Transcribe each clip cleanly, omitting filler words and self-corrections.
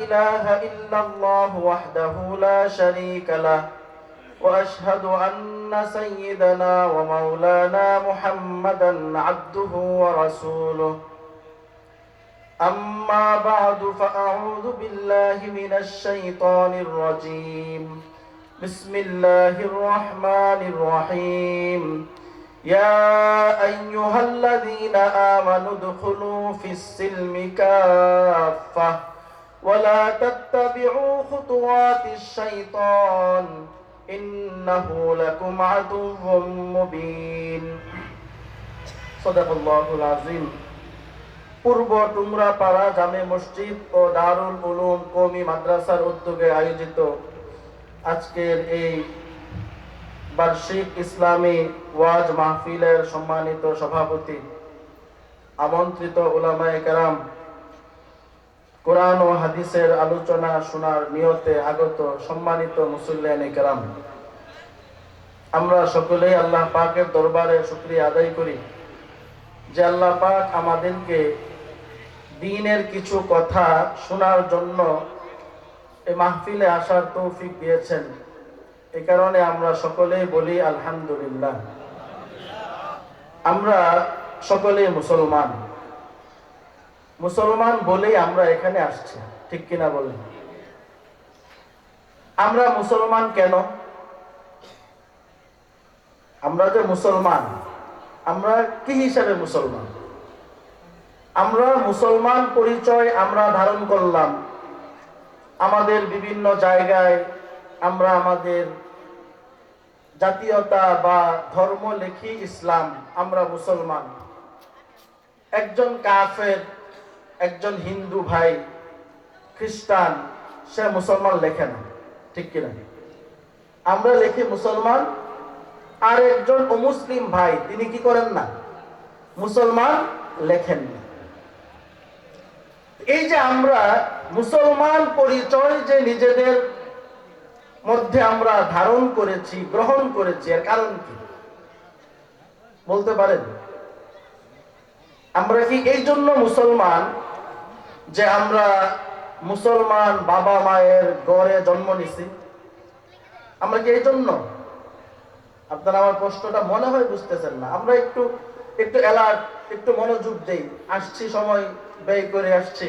إله إلا الله وحده لا شريك له وأشهد أن سيدنا ومولانا محمدا عبده ورسوله أما بعد فأعوذ بالله من الشيطان الرجيم بسم الله الرحمن الرحيم يا أيها الذين آمنوا ادخلوا في السلم كافة ولا تتبعوا خطوات الشيطان إنه لكم عدو مبين صدق الله العظيم পূর্ব টুমরাপাড়া জামে মসজিদ ও দারুল উলুম কওমি মাদ্রাসার উদ্যোগে আয়োজিত আজকের এই বার্ষিক ইসলামী ওয়াজ মাহফিলের সম্মানিত সভাপতি, আমন্ত্রিত উলামায়ে কেরাম, কোরআন ও হাদিসের আলোচনা শোনার নিয়তে আগত সম্মানিত মুসল্লিয়ানে কেরাম, আমরা সকলেই আল্লাহ পাকের দরবারে শুকরিয়া আদায় করি যে আল্লাহ পাক আমাদেরকে দ্বীনের কিছু কথা শোনার জন্য এই মাহফিলে আসার তৌফিক দিয়েছেন। এই কারণে আমরা সকলেই বলি আলহামদুলিল্লাহ। আমরা সকলেই মুসলমান বলেই আমরা এখানে আসছি, ঠিক কিনা বলেন? আমরা মুসলমান কেন? আমরা যে মুসলমান, আমরা কি হিসাবে মুসলমান? আমরা মুসলমান পরিচয় আমরা ধারণ করলাম আমাদের বিভিন্ন জায়গায়। আমরা আমাদের জাতীয়তা বা ধর্ম লিখি ইসলাম, আমরা মুসলমান। একজন কাফের, একজন হিন্দু ভাই, খ্রিস্টান, সে মুসলমান লেখে না, ঠিক কিনা? আমরা লিখি মুসলমান। আর একজন অমুসলিম ভাই, তিনি কি করেন না? মুসলমান লেখেন না। এই যে আমরা মুসলমান পরিচয় যে নিজেদের মধ্যে আমরা ধারণ করেছি, গ্রহণ করেছি, এর কারণ কি বলতে পারেন? আমরা কি এই জন্য মুসলমান যে আমরা মুসলমান বাবা মায়ের ঘরে জন্ম নিছি? আমরা কি এই জন্য? আপনারা আমার প্রশ্নটা মনে হয় বুঝতেছেন না। আমরা একটু অ্যালার্ট, একটু মনোযোগ দেই। আসছি, সময় ব্যয় করে আসছি,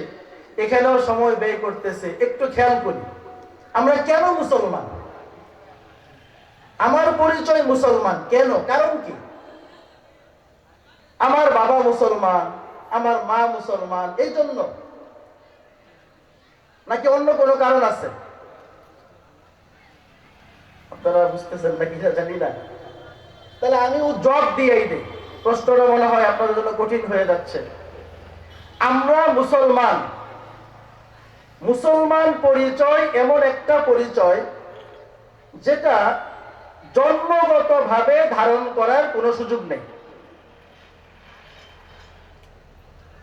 এখানেও সময় ব্যয় করতেছে, একটু খেয়াল করি আমরা কেন মুসলমান। আমার পরিচয় মুসলমান কেন? কারণ কি? আমার বাবা মুসলমান, আমার মা মুসলমান, এই জন্য? নাকি অন্য কোনো কারণ আছে? আপনারা বুঝতেছেন নাকি জানি না। তাহলে আমি জবাব দিয়েই দিই, প্রশ্নটা মনে হয় আপনাদের জন্য কঠিন হয়ে যাচ্ছে। আমরা মুসলমান পরিচয় এমন একটা পরিচয় যেটা জন্মগতভাবে ধারণ করার কোনো সুযোগ নেই,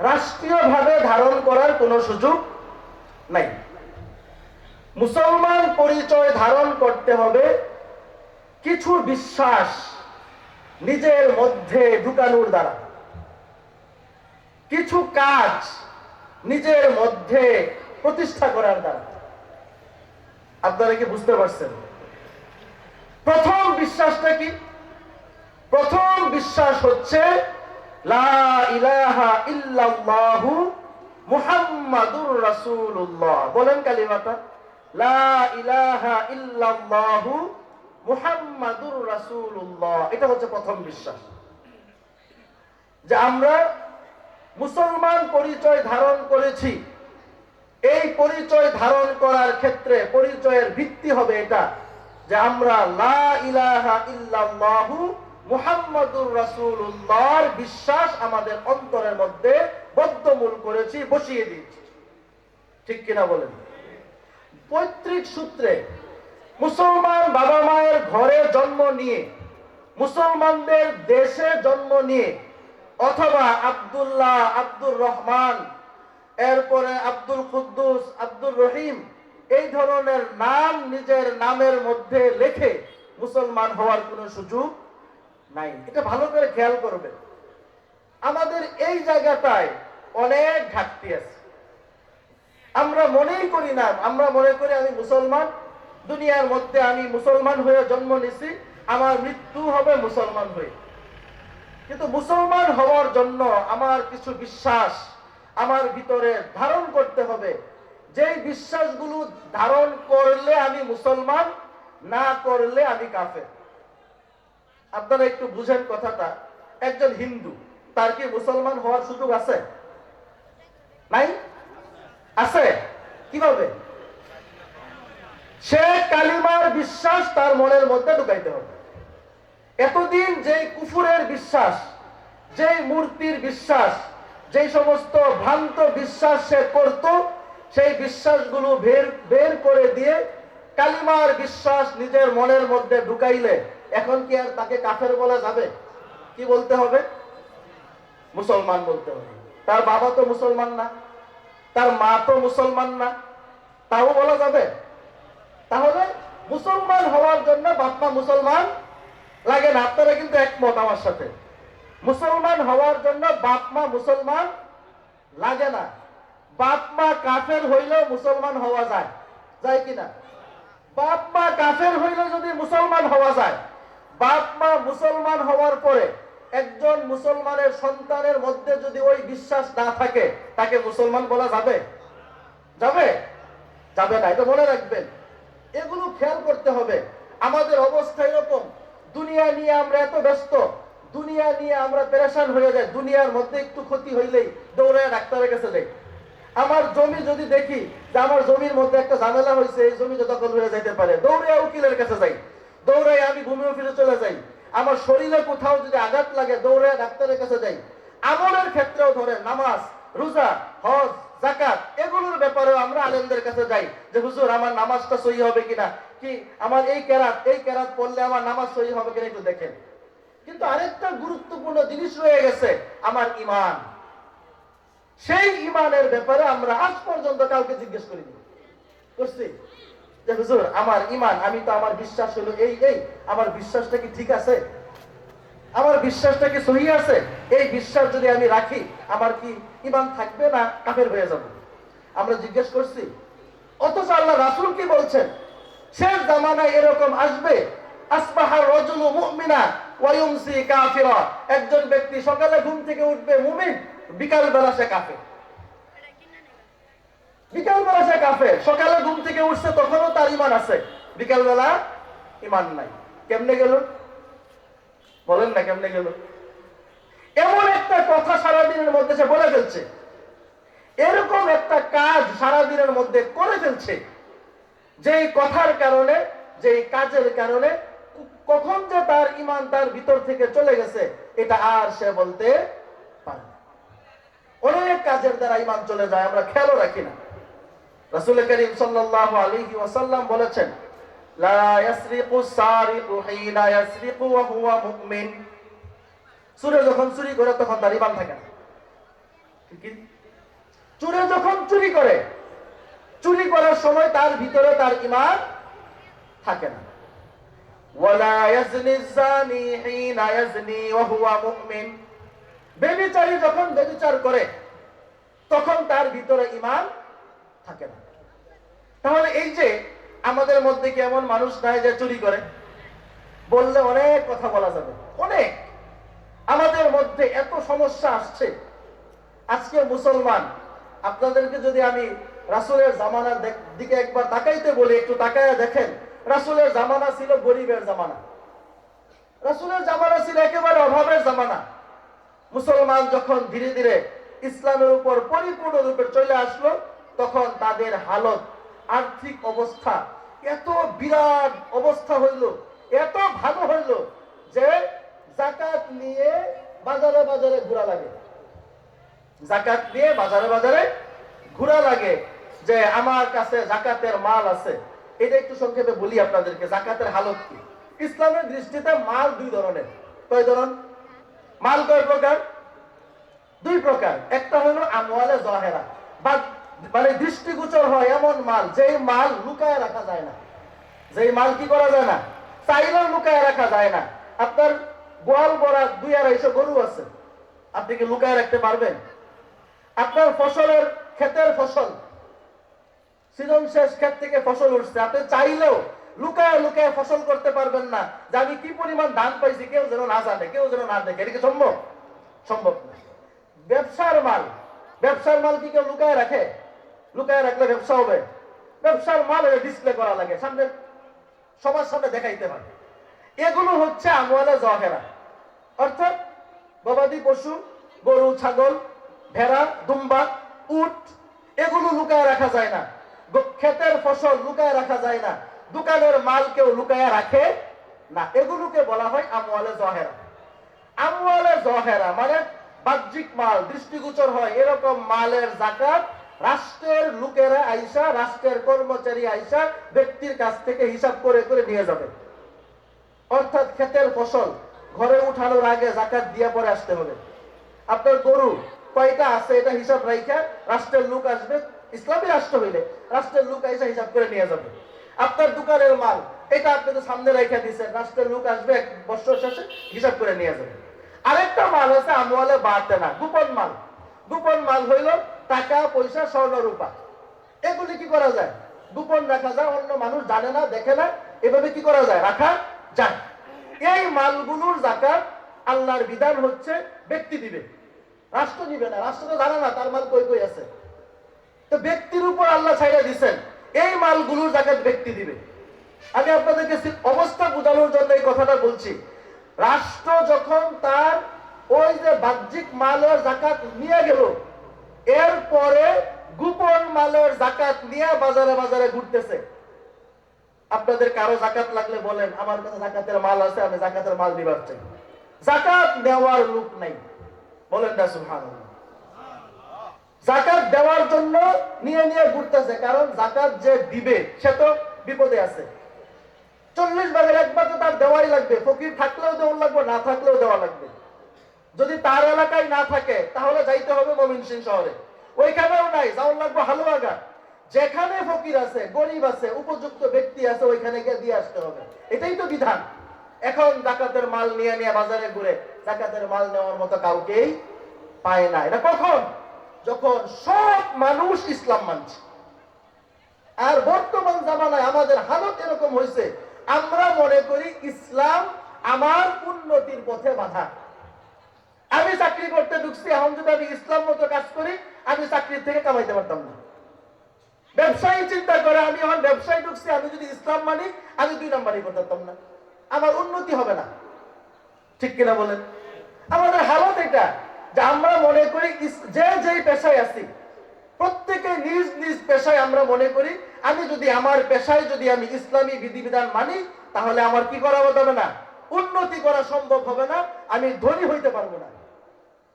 রাষ্ট্রীয়ভাবে ধারণ করার কোনো সুযোগ নাই। মুসলমান পরিচয় ধারণ করতে হবে কিছু বিশ্বাস নিজের মধ্যে ঢুকানোর দ্বারা, কিছু কাজ নিজের মধ্যে প্রতিষ্ঠা করার দ্বারা। আপনারা কি বুঝতে পারছেন? প্রথম বিশ্বাসটা কি? প্রথম বিশ্বাস হচ্ছে লা ইলাহা ইল্লাল্লাহু মুহাম্মাদুর রাসূলুল্লাহ। বলেন কালিমাটা, লা ইলাহা ইল্লাল্লাহু মুহাম্মাদুর রাসূলুল্লাহ। এটা হচ্ছে প্রথম বিশ্বাস, যে আমরা মুসলমান পরিচয় ধারণ করেছি। এই পরিচয় ধারণ করার ক্ষেত্রে পরিচয়ের ভিত্তি হবে এটা, যে আমরা লা ইলাহা ইল্লাল্লাহু মুহাম্মাদুর রাসূলুল্লাহর বিশ্বাস আমাদের অন্তরের মধ্যে বদ্ধমূল করেছি, বসিয়ে দিয়েছি, ঠিক কিনা বলেন? পৈতৃক সূত্রে মুসলমান বাবা মায়ের ঘরে জন্ম নিয়ে, মুসলমানদের দেশে জন্ম নিয়ে, অথবা আব্দুল্লাহ, আব্দুর রহমান, এরপরে আব্দুল কুদ্দুস, আব্দুর রহিম, এই ধরনের নাম নিজের নামের মধ্যে লেখে মুসলমান হওয়ার কোনো সুযোগ নাই। এটা ভালো করে খেয়াল করবেন। আমাদের এই জায়গাটায় অনেক ঘাটতি আছে। আমরা মনেই করি না, আমরা মনে করি আমি মুসলমান, দুনিয়ার মধ্যে আমি মুসলমান হয়ে জন্ম নিছি, আমার মৃত্যু হবে মুসলমান হয়ে। কিন্তু মুসলমান হওয়ার জন্য আমার কিছু বিশ্বাস আমার ভিতরে ধারণ করতে হবে, যেই বিশ্বাসগুলো ধারণ করলে আমি মুসলমান, না করলে আমি কাফের। আপনারা একটু বুঝেন কথাটা। একজন হিন্দু, তার কি মুসলমান হওয়ার সুযোগ আছে? নাই? আছে। কিভাবে? সে কালিমার বিশ্বাস তার মনের মধ্যে ঢুকাইতে হবে। এতদিন যেই কুফুরের বিশ্বাস, যেই মূর্তির বিশ্বাস, যেই সমস্ত ভ্রান্ত বিশ্বাস সে করত, সেই বিশ্বাসগুলো বের করে দিয়ে কালিমার বিশ্বাস নিজের মনের মধ্যে ঢুকাইলে এখন কি আর তাকে কাফের বলা যাবে? কি বলতে হবে? মুসলমান বলতে হবে। তার বাবা তো মুসলমান না, তার মা তো মুসলমান না, তাও বলা যাবে? তাহলে মুসলমান হওয়ার জন্য বাপ মা মুসলমান লাগে না। আপনারা কিন্তু একমত আমার সাথে। মুসলমান হওয়ার জন্য বাপ মা মুসলমান লাগে না। বাপ মা কাফের হইলেও মুসলমান হওয়া যায়, যায় কিনা? বাপ মা কাফের হইলে যদি মুসলমান হওয়া যায়, বাপ মা মুসলমান হওয়ার পরে একজন মুসলমানের সন্তানের মধ্যে যদি ওই বিশ্বাস না থাকে, তাকে মুসলমান বলা যাবে? যাবে? যাবে না। এটা মনে রাখবেন। এগুলো খেয়াল করতে হবে। আমাদের অবস্থা এরকম, দুনিয়া নিয়ে আমরা এত ব্যস্ত, দুনিয়া নিয়ে আমরা পেরেশান হয়ে যাই। দুনিয়ার মধ্যে একটু ক্ষতি হইলেই দৌড়ায় ডাক্তারের কাছে যাই। আমার জমি যদি দেখি যে আমার জমির মধ্যে একটা ঝামেলা হয়েছে, এই জমি দখল হয়ে যেতে পারে, দৌড়ে উকিলের কাছে যাই, দৌড়াই আমি ভূমি অফিসে চলে যাই। আমার শরীরে কোথাও যদি আঘাত লাগে, দৌড়ে ডাক্তারের কাছে যাই। আমলের ক্ষেত্রেও ধরে নামাজ, রোজা, হজ, যাকাত, এগুলোর ব্যাপারেও আমরা আলেমদের কাছে যাই যে হুজুর আমার নামাজটা সহি হবে কিনা, কি আমার এই কেরাত পড়লে আমার নামাজ সহি হবে কিনা একটু দেখেন। কিন্তু আরেকটা গুরুত্বপূর্ণ জিনিস রয়ে গেছে, আমার ঈমান। সেই ঈমানের ব্যাপারে আমরা আজ পর্যন্ত কাউকে জিজ্ঞেস করিনি। করছি যে হুজুর আমার ঈমান, আমি তো আমার বিশ্বাস হলো এই আমার বিশ্বাসটা কি ঠিক আছে? আমার বিশ্বাসটা কি সহি আছে? এই বিশ্বাস যদি আমি রাখি, আমার কি ঈমান থাকবে না কাফের হয়ে যাব? আমরা জিজ্ঞেস করছি? অথচ আল্লাহ রাসূল কি বলছেন? শেষ জামানায় এরকম আসবে, আসবাহার রাজুলু মুমিনা ওয়া ইউমসি কাফিরা। একজন ব্যক্তি সকালে ঘুম থেকে উঠবে মুমিন, বিকাল বেলা সে কাফের। বিকাল বেলা সে কাফের। সকালে ঘুম থেকে উঠছে তখনও তার ঈমান আছে, বিকাল বেলা ঈমান নাই। কেমনে গেল? বলেন না কেমনে গেল? এমন একটা কথা সারাদিনের মধ্যে সে বলে ফেলছে, এরকম একটা কাজ সারাদিনের মধ্যে করে ফেলছে, যেই কথার কারণে, যেই কাজের কারণে কখন যে তার ঈমান তার ভিতর থেকে চলে গেছে এটা আর সে বলতে পারে না। অনেক কাজের দ্বারা ঈমান চলে যায়, আমরা খেয়ালও রাখি না। রাসূল করিম সাল্লাল্লাহু আলাইহি ওয়াসাল্লাম বলেছেন, লা ইয়াসরিকু সারিকু হিনা ইয়াসরিকু ওয়া হুয়া মুমিন। চোরে যখন চুরি করে তখন তার ঈমান থাকে না। ঠিক? চোরে যখন চুরি করে, চুরি করার সময় তার ভিতরে তার ঈমান থাকে না। ওয়ালা ইয়াজনি যানি হিনা ইয়াজনি ওয়া হুয়া মুমিন। ব্যভিচারী যখন ব্যভিচার করে তখন তার ভিতরে ঈমান থাকে না। তাহলে এই যে আমাদের মধ্যে কি এমন মানুষ নাই যে চুরি করে? বললে অনেক কথা বলা যাবে, অনেক। আমাদের মধ্যে এত সমস্যা আসছে। আজকে মুসলমান, আপনাদেরকে যদি আমি রাসূলের জামানার দিকে একবার তাকাইতে বলি, একটু তাকায়া দেখেন। রাসূলের জামানা ছিল গরিবের জামানা, রাসূলের জামানা ছিল একেবারে অভাবের জামানা। মুসলমান যখন ধীরে ধীরে ইসলামের উপর পরিপূর্ণরূপে চলে আসলো, তখন তাদের হালত, আর্থিক অবস্থা এত বিরাট অবস্থা হইল, এত ভালো হইল যে যাকাত নিয়ে বাজারে বাজারে ঘোরা লাগে। যাকাত নিয়ে বাজারে বাজারে ঘোরা লাগে যে আমার কাছে যাকাতের মাল আছে। এটা একটু সংক্ষেপে বলি আপনাদেরকে, যাকাতের হালত কি। ইসলামের দৃষ্টিতে মাল দুই ধরনের। কয় ধরন? মাল কয় প্রকার? দুই প্রকার। একটা হলো আমওয়ালে জাহেরা, মানে দৃষ্টিগোচর হয় এমন মাল, যেই মাল লুকায় রাখা যায় না, যেই মাল কি করা যায় না, চাইলেও লুকায় রাখা যায় না। আপনার গোয়াল ভরা 2-250 গরু আছে, আপনি কি লুকায় রাখতে পারবেন? আপনার ফসলের ক্ষেতের ফসল সিজন শেষ, ক্ষেত থেকে ফসল উঠছে, আপনি চাইলেও লুকায় লুকায় ফসল করতে পারবেন না যে আমি কি পরিমাণ ধান পাইছি কেউ যেন না জানে, কেউ যেন না দেখে। এটা কি সম্ভব? সম্ভব না। ব্যবসার মাল কি কেউ লুকায় রাখে? লুকায় রাখলে ব্যবসা হবে? ব্যবসার মাল ডিসপ্লে করা লাগে, সামনে সবার সামনে দেখাইতে হয়। এগুলো হচ্ছে আমওয়ালে জাহেরা, অর্থাৎ গবাদি পশু, গরু, ছাগল, ভেড়া, দুম্বা, উট, এগুলো লুকায় রাখা যায় না। ক্ষেতের ফসল লুকায় রাখা যায় না। দোকানের মাল কেউ লুকায় রাখে না। এগুলোকে বলা হয় আমওয়ালে জাহেরা। আমওয়ালে জাহেরা মানে বাহ্যিক মাল, দৃষ্টিগোচর হয় এরকম মালের যাকাত রাষ্ট্রের লোকেরা আইসা, রাষ্ট্রের কর্মচারী আইসা ব্যক্তির কাছ থেকে হিসাব করে করে নিয়ে যাবে। অর্থাৎ ক্ষেতের ফসল ঘরে উঠানোর আগে যাকাত দিয়ে পরে আসতে হবে। আপনার গরু কয়টা আছে এটা হিসাব রাখা রাষ্ট্রের লোক আসবে, ইসলামী রাষ্ট্র হইলে রাষ্ট্রের লোক আইসা হিসাব করে নিয়ে যাবে। আপনার দোকানের মাল এটা আপনি তো সামনে রেখে দিচ্ছেন, রাষ্ট্রের লোক আসবে এক বছর শেষে হিসাব করে নিয়ে যাবে। আরেকটা মাল আছে আমওয়ালে বাতেনা, গোপন মাল। গোপন মাল হইল টাকা, পয়সা, স্বর্ণ, রূপা। এগুলি কি করা যায়? গোপন রাখা যায়, অন্য মানুষ জানে না, দেখে না, এভাবে কি করা যায়? রাখা যায়। এই মালগুলোর যাকাত আল্লাহর বিধান হচ্ছে ব্যক্তি দিবে, রাষ্ট্র দিবে না। রাষ্ট্র তো জানে না তার মাল কই কই আছে, তো ব্যক্তির উপর আল্লাহ ছাইড়া দিচ্ছেন এই মালগুলোর যাকাত ব্যক্তি দিবে। আমি আপনাদেরকে অবস্থা বোঝানোর জন্য এই কথাটা বলছি। রাষ্ট্র যখন তার ওই যে বাহ্যিক মালের যাকাত নিয়ে গেল, এরপরে গোপন মালের যাকাত নিয়ে বাজারে বাজারে ঘুরতেছে। আপনাদের কারো যাকাত লাগলে বলেন, আমার কাছে যাকাতের মাল আছে, আমি যাকাতের মাল দিবার চাই। যাকাত দেওয়ার লোক নাই, বলেন না সুবহানাল্লাহ। যাকাত দেওয়ার জন্য নিয়ে নিয়ে ঘুরতেছে, কারণ যাকাত যে দিবে সে তো বিপদে আছে। 40 ভাগের 1 ভাগ তো তার দেওয়াই লাগবে। ফকির থাকলেও দেওয়া লাগবে, না থাকলেও দেওয়া লাগবে। যদি তার এলাকায় না থাকে তাহলে যাইতে হবে ময়মনসিংহ শহরে, ওইখানেও নাই, যাওয়া লাগবে হালুয়াঘাট। যেখানে ফকির আছে, গরিব আছে, উপযুক্ত ব্যক্তি আছে, ওইখানে গিয়ে দিয়ে আসতে হবে। এটাই তো বিধান। এখন যাকাতের মাল নিয়ে নিয়ে বাজারে ঘুরে যাকাতের মাল নেওয়ার মতো কাউকেই পায় না। এটা কখন? যখন সব মানুষ ইসলাম মানছে। আর বর্তমান জামানায় আমাদের হালত এরকম হয়েছে, আমরা মনে করি ইসলাম আমার উন্নতির পথে বাধা। আমি চাকরি করতে ঢুকছি, এখন যদি আমি ইসলাম মতো কাজ করি আমি চাকরির থেকে কামাইতে পারতাম না। ব্যবসায়ী চিন্তা করে আমি এখন ব্যবসায় ঢুকছি, আমি যদি ইসলাম মানি আমি 2 নাম্বারই করতে পারতাম না, আমার উন্নতি হবে না। ঠিক কিনা বলেন? আমাদের হালত এটা যে আমরা মনে করি যে যেই পেশায় আছি প্রত্যেকে নিজ নিজ পেশায় আমরা মনে করি আমি যদি আমার পেশায় যদি আমি ইসলামী বিধিবিধান মানি তাহলে আমার কি করা হবে না? উন্নতি করা সম্ভব হবে না, আমি ধনী হইতে পারবো না।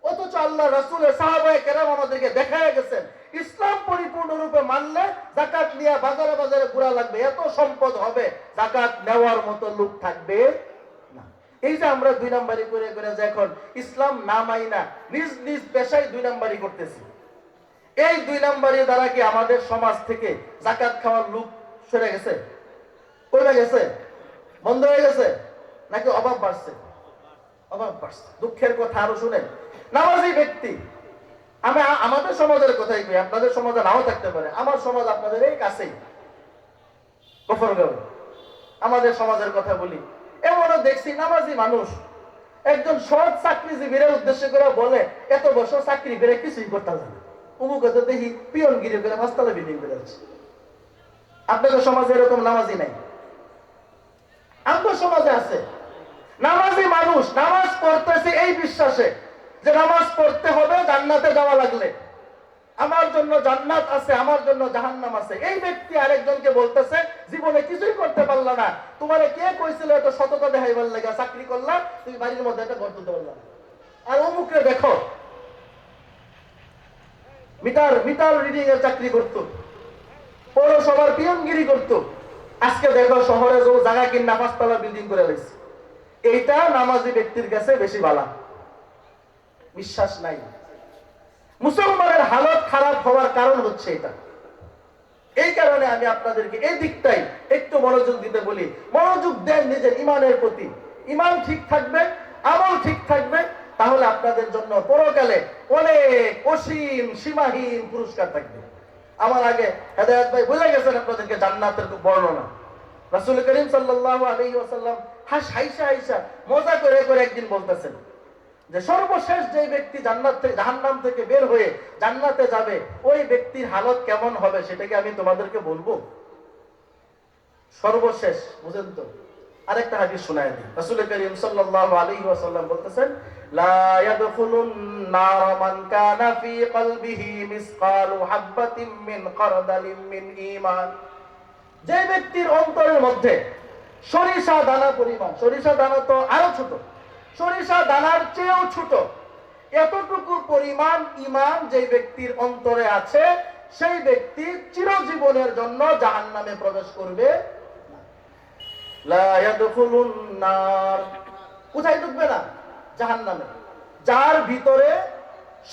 অথচ আল্লাহ রাসূলের সাহাবায়ে কেরাম আমাদেরকে দেখায় গেছেন ইসলাম পরিপূর্ণরূপে মানলে যাকাত নিয়ে বাজারে বাজারে ঘোরা লাগবে, এত সম্পদ হবে, যাকাত নেওয়ার মতো লোক থাকবে না। এই যে আমরা 2 নাম্বারি করে করে যে এখন ইসলাম না মাইনা নিজ নিজ পেশায় 2 নাম্বারি করতেছি, এই 2 নাম্বারি দ্বারা কি আমাদের সমাজ থেকে যাকাত খাওয়ার লোক সরে গেছে? কমে গেছে? বন্ধ হয়ে গেছে? নাকি অভাব বাড়ছে? অভাব বাড়ছে। দুঃখের কথা আরো শুনেন, নামাজি ব্যক্তি, আমি আমাদের সমাজের কথাই কই, আপনাদের সমাজে নাও থাকতে পারে। আমার সমাজ আপনাদের এই কাছেই, গফরগাঁও। আমাদের সমাজের কথা বলি, এমনও দেখছি নামাজি মানুষ একজন সৎ চাকরিজীবীর উদ্দেশ্য করে বলে এত বছর চাকরি করে কিছুই করতে জানে, অমুক তো দেখি পিয়নগিরি করে 5 তলা বিল্ডিং করে আছে। আপনাদের সমাজে এরকম নামাজি নাই? আমাদের সমাজে আছে নামাজি মানুষ, নামাজ পড়তেছে এই বিশ্বাসে যে নামাজ পড়তে হবে জান্নাতে যাওয়া লাগলে, আমার জন্য জান্নাত আছে, আমার জন্য জাহান্নাম আছে। এই ব্যক্তি আরেকজনকে বলতেছে জীবনে কিছুই করতে পারলা না, তোমারে কে কইছিল এত সততা দেখাইবার লাগা, চাকরি করলা তুমি বাড়ির মধ্যে একটা ঘর তুলতে পারলা না। আর অমুকরে দেখো মিটার রিডিং এর চাকরি করতো, পৌরসভার পিয়নগিরি করতো, আজকে দেখো শহরে যে জায়গা কিনা 5 তলা বিল্ডিং করে রয়েছে। এইটা নামাজি ব্যক্তির কাছে বেশি ভালো, বিশ্বাস নাই। মুসলমানের হালত খারাপ হওয়ার কারণ হচ্ছে এটা। এই কারণে আমি আপনাদেরকে এই দিকটাই একটু মনোযোগ দিতে বলি। মনোযোগ দেন নিজের ইমানের প্রতি, ইমান ঠিক থাকবে, আমল ঠিক থাকবে, তাহলে আপনাদের জন্য পরকালে অনেক অসীম সীমাহীন পুরস্কার থাকবে। আমার আগে হেদায়েত ভাই বলে গেছেন আপনাদেরকে জান্নাতের বর্ণনা। রাসূল করিম সাল্লাল্লাহু আলাইহি ওয়াসাল্লাম হাইসা মজা করে করে একদিন বলতেছেন যে সর্বশেষ যে ব্যক্তি জান্নাত থেকে জাহান্নাম থেকে বের হয়ে জান্নাতে যাবে ওই ব্যক্তির হালত কেমন হবে সেটাকে আমি তোমাদেরকে বলবো। সর্বশেষ বুঝেন তো, আরেকটা হাদিস শোনায় দিই। রাসূল করিম সাল্লাল্লাহু আলাইহি ওয়াসাল্লাম বলতেছেন, লা ইয়াদখুলুন নার মান কানা ফি কলবিহি মিসকালু হাববাতিন মিন খারদালিন মিন ঈমান। যে ব্যক্তির অন্তরের মধ্যে সরিষা দানা পরিমাণ, সরিষা দানা তো আরো ছোট, সরিষা দানার চেয়েও ছোট, এতটুকু পরিমাণ ঈমান যে ব্যক্তির অন্তরে আছে সেই ব্যক্তি চিরজীবনের জন্য জাহান্নামে প্রবেশ করবে। লা ইয়াদখুলুন নার, কোথায় ঢুকবে না? জাহান্নামে। যার ভিতরে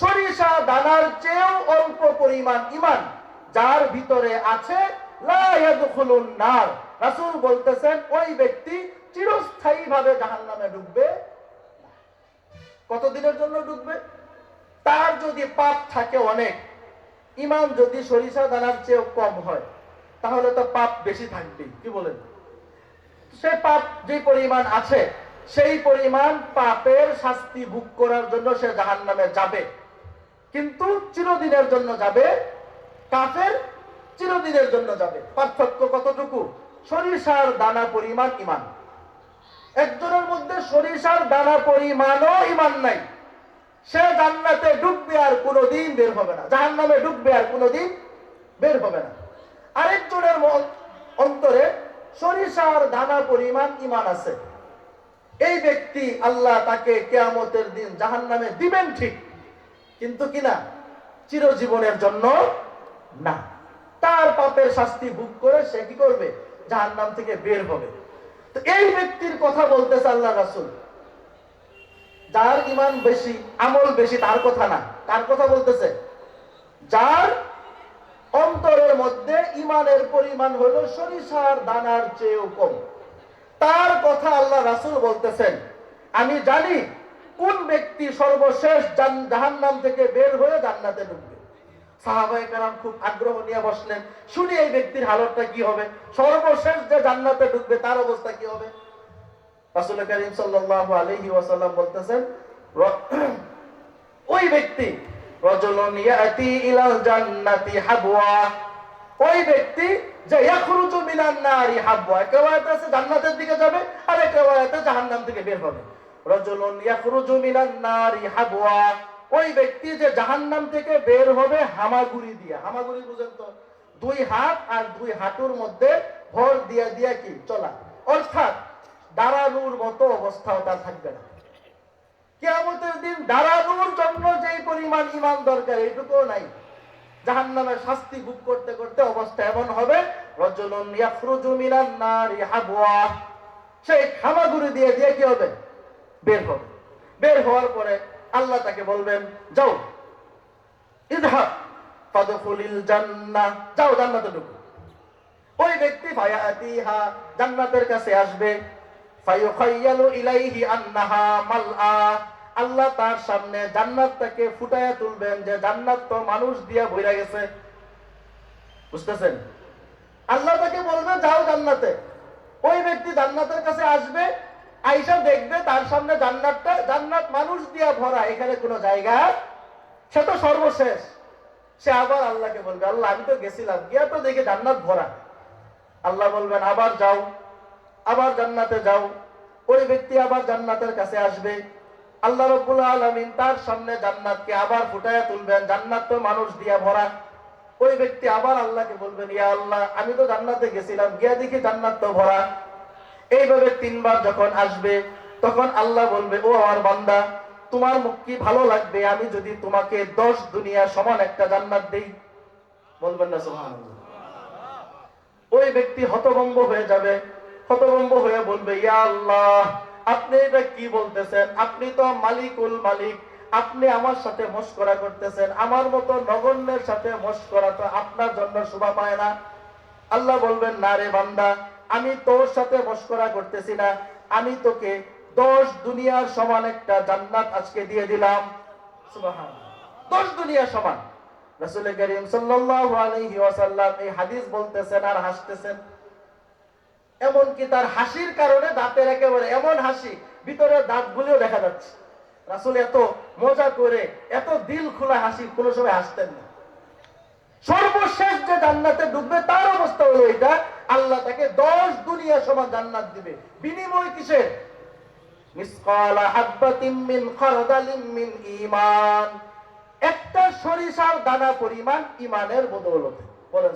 সরিষা দানার চেয়েও অল্প পরিমাণ ঈমান যার ভিতরে আছে, লা ইয়াদখুলুন নার, রাসূল বলতেছেন ওই ব্যক্তি চিরস্থায়ীভাবে জাহান্নামে ঢুকবে। কতদিনের জন্য ঢুকবে? তার যদি পাপ থাকে অনেক, ঈমান যদি সরিষা দানার চেয়ে কম হয় তাহলে তো পাপ বেশি থাকবে, কি বলেন? সে পাপ যে পরিমাণ আছে সেই পরিমাণ পাপের শাস্তি ভোগ করার জন্য সে জাহান্নামে যাবে, কিন্তু চিরদিনের জন্য যাবে। কাফের চিরদিনের জন্য যাবে। পার্থক্য কতটুকু? সরিষার দানা পরিমাণ ঈমান। একজনের মধ্যে সরিষার দানা পরিমাণও ঈমান নাই, সে জান্নাতে ঢুকবে আর কোনোদিন বের হবে না, জাহান্নামে ঢুকবে আর কোনোদিন বের হবে না। আরেকজনের অন্তরে সরিষার দানা পরিমাণ ঈমান আছে, এই ব্যক্তি আল্লাহ তাকে কিয়ামতের দিন জাহান্নামে দিবেন ঠিক, কিন্তু কিনা চিরজীবনের জন্য না। তার পাপের শাস্তি ভোগ করে সে কি করবে? জাহান্নাম থেকে বের হবে। তো এই ব্যক্তির কথা বলতেছে আল্লাহ রাসূল, যার ঈমান বেশি, আমল বেশি, তার কথা না। কার কথা বলতেছে? যার অন্তরের মধ্যে ঈমানের পরিমাণ হলো সরিষার দানার চেয়েও কম, তার কথা আল্লাহ রাসূল বলতেছেন। আমি জানি কোন ব্যক্তি সর্বশেষ জাহান্নাম থেকে বের হয়ে জান্নাতে ঢুকবে। সাহাবায়ে কেরাম খুব আগ্রহ নিয়ে বসলেন, শুনি এই ব্যক্তির হালতটা কি হবে, সর্বশেষ যে জান্নাতে ঢুকবে তার অবস্থা কি হবে। রাসূল করিম সাল্লাল্লাহু আলাইহি ওয়াসাল্লাম বলতেছেন, ওই ব্যক্তি রাজুলুন ইয়াতি ইলাল জান্নাতি হাবওয়া, ওই ব্যক্তি যে ইয়াখরুজু মিনান নারি হাবওয়া, এক riwayat আছে জান্নাতের দিকে যাবে আর এক riwayat জাহান্নাম থেকে বের হবে। রাজুলুন ইয়াখরুজু মিনান নারি হাবওয়া, ওই ব্যক্তি যে জাহান্নাম থেকে বের হবে হামাগুড়ি দিয়া। হামাগুড়ি বুঝেন তো? দুই হাত আর দুই হাঁটুর মধ্যে ভর দিয়া দিয়া কি চলা, অর্থাৎ দাঁড়ানোর মতো অবস্থাও তার থাকবে না। কিয়ামতের দিন দাঁড়ানোর জন্য যেই পরিমাণ ঈমান দরকার এইটুকুও নাই। জাহান্নামের শাস্তি ভোগ করতে করতে অবস্থা এমন হবে, রাজুলুন ইয়াখরুজু মিনান নারি হাবওয়া, সেই হামাগুড়ি দিয়ে দিয়ে কি হবে? বের হবে। বের হওয়ার পরে আল্লাহ তাকে বলবেন, যাও ইযহাব ফাদখুলিল জান্নাহ, যাও জান্নাতে ঢুকো। ওই ব্যক্তি ফায়াতিহা, জান্নাতের কাছে আসবে, ফায়ুখায়্যালু ইলাইহি আন্নাহা মালআ, আল্লাহ তার সামনে জান্নাতটাকে ফুটায়া তুলবেন যে জান্নাত তো মানুষ দিয়া ভইরা গেছে। বুঝতেছেন? আল্লাহ তাকে বলবে যাও জান্নাতে। ওই ব্যক্তি জান্নাতের কাছে আসবে, আয়েশা দেখবে তার সামনে জান্নাতটা, জান্নাত মানুষ দিয়া ভরা, এখানে কোনো জায়গা, সে তো সর্বশেষ। সে আবার আল্লাহকে বলবে, আল্লাহ আমি তো গেছিলাম, গিয়া তো দেখে জান্নাত ভরা। আল্লাহ বলবেন আবার যাও, আবার জান্নাতে যাও। ওই ব্যক্তি আবার জান্নাতের কাছে আসবে, আল্লাহ রাব্বুল আলামিন তার সামনে জান্নাতকে আবার ফুটায়া তুলবেন, জান্নাত তো মানুষ দিয়া ভরা। ওই ব্যক্তি আবার আল্লাহকে বলবেন, ইয়া আল্লাহ আমি তো জান্নাতে গেছিলাম, গিয়া দেখি জান্নাত তো ভরা। এইভাবে তিনবার যখন আসবে তখন আল্লাহ বলবে, ও আমার বান্দা, তোমার মুখ কি ভালো লাগবে আমি যদি তোমাকে 10 দুনিয়া সমান একটা জান্নাত দেই? বলবেন না সুবহানাল্লাহ? ওই ব্যক্তি হতভম্ব হয়ে যাবে, হতভম্ব হয়ে বলবে, ইয়া আল্লাহ আপনি এটা কি বলতেছেন? আপনি তো মালিকুল মালিক, আপনি আমার সাথে মশকরা করতেছেন, আমার মতো নগণ্যের সাথে মশকরা তো আপনার জন্য শোভা পায় না। আল্লাহ বলবেন, না রে বান্দা, আমি তোর সাথে মশকরা করতেছি না, আমি তোকে 10 দুনিয়ার সমান একটা জান্নাত আজকে দিয়ে দিলাম। সুবহানাল্লাহ, 10 দুনিয়া সমান। রাসূল করিম সাল্লাল্লাহু আলাইহি ওয়াসাল্লাম এই হাদিস বলতেছেন আর হাসতেছেন। এমন কি তার হাসির কারণে দাঁতের একেবারে এমন হাসি, ভিতরে দাঁতগুলিও দেখা যাচ্ছে। রাসূল এত মজা করে, এত দিল খোলা হাসি কোন সময় হাসতেন না। সর্বশেষ যে জান্নাতে ঢুকবে তার অবস্থা হলো এটা, আল্লাহ তাকে 10 দুনিয়া সমান জান্নাত দিবে। বিনিময় কিসের? মিসকালা হাববাতিন মিন খারদালিন মিন ঈমান, একটা সরিষার দানা পরিমাণ ঈমানের বদৌলতে। বলেন